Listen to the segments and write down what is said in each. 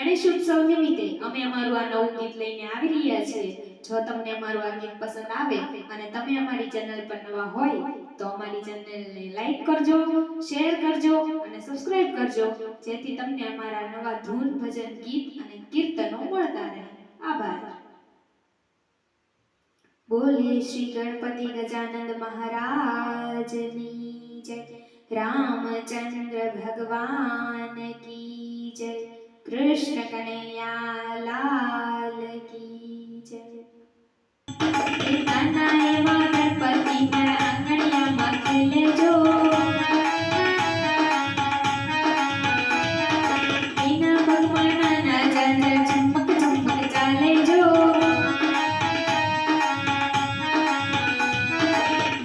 ગણેશ ઉત્સવ નિમિત્તે અમે અમારું આ નવું ગીત લઈને આવી રહ્યા છીએ. જો તમને અમારું આ ગીત પસંદ આવે અને તમે અમારી ચેનલ પર નવા હોય તો અમારી ચેનલને લાઈક કરજો, શેર કરજો અને સબસ્ક્રાઇબ કરજો, જેથી તમને અમારા નવા ધૂન, ભજન, ગીત અને કીર્તનો મળતા રહે. આભાર. બોલે શ્રી ગણપતિ ગજાનંદ મહારાજની જય. रामचंद्र भगवान की जय. कृष्ण कन्हैया लाल की जय. नाना एवा गणपति मारा आंगणियाમાં ખેલે જો. એના પગમાં નાના ઝાઝર ચમક ચમક ચાલે જો.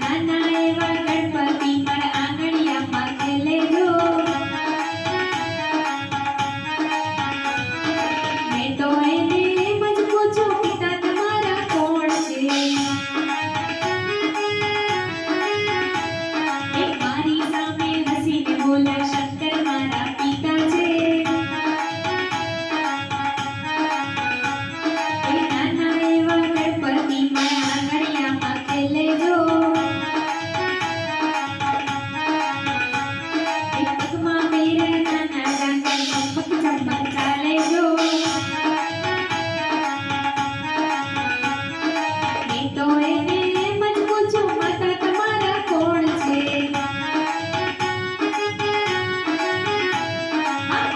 નાના એવા ગણપતિ મારા આંગણિયામાં ખેલે જો. મેં તો એને એમ જ પૂછ્યું, પિતા તમારા કોણ છે? એ મારી સામે હસીને બોલ્યા, શંકર મારા પિતા છે. એ નાના એવા ગણપતિ મારા આંગણિયામાં ખેલે જો. એ પગમાં પહેર્યા નાના ઝાઝર ચમક ચમક ચાલે જો. મેં તો એને એમ જ પૂછ્યું, માતા તમારા કોણ છે?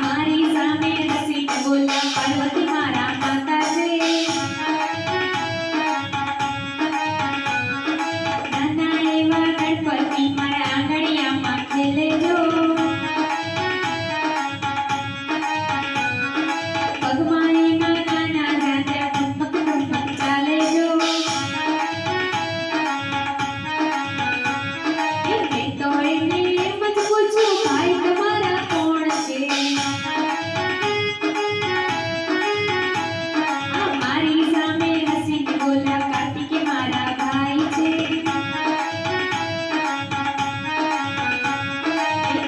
મારી સામે હસીને બોલ્યા, પાર્વતી મારા માતા છે. નાના એવા ગણપતિ મારા આંગણિયામાં ખેલે જો. પગમાં એના નાના ઝાઝર ચમક ચમક ચાલે જો. મેં તો એને એમ જ પૂછ્યું, ભાઈ તમારા કોણ છે? મારી સામે હસીને બોલ્યા, કાર્તિકે મારા ભાઈ છે.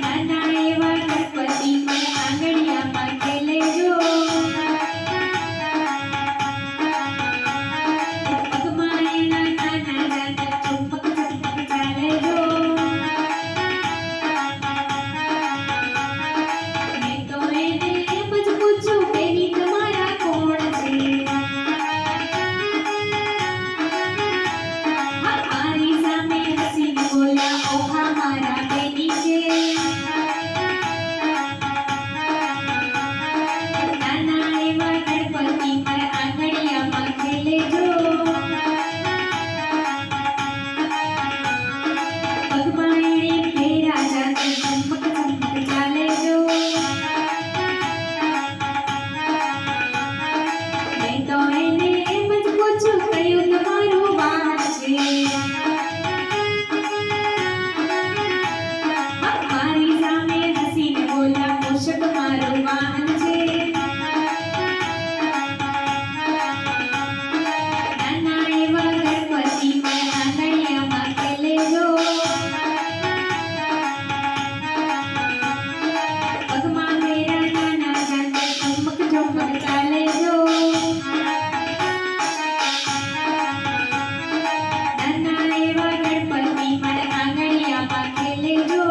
નાના એવા ગણપતિ મારા આંગણિયામાં ખેલે જો. પગમાં એના નાના ઝાઝર ચમક ચમક ચાલે જો. મેં તો એને એમ જ પૂછ્યું, બેની તમારા કોણ છે? મારી સામે હસીને બોલ્યા, ઓહા મારા બેની છે. નાના એવા ગણપતિ મારા આંગણિયામાં ખેલે જો. પગમાં એણે પહેર્યા ઝાઝર ચમક ચમક ચાલે જો. મેં તો એને એમ જ પૂછ્યું, કયું તમારું વાહન છે? મારી સામે હસીને બોલ્યા, મૂષક મારું વાહન છે. નાના એવા ગણપતિ મારા આંગણિયામાં ખેલે જો. પગમાં પહેર્યા નાના ઝાઝર ચમક ચમક ચાલે જો. નાના એવા ગણપતિ મારા આંગણિયામાં ખેલે જો.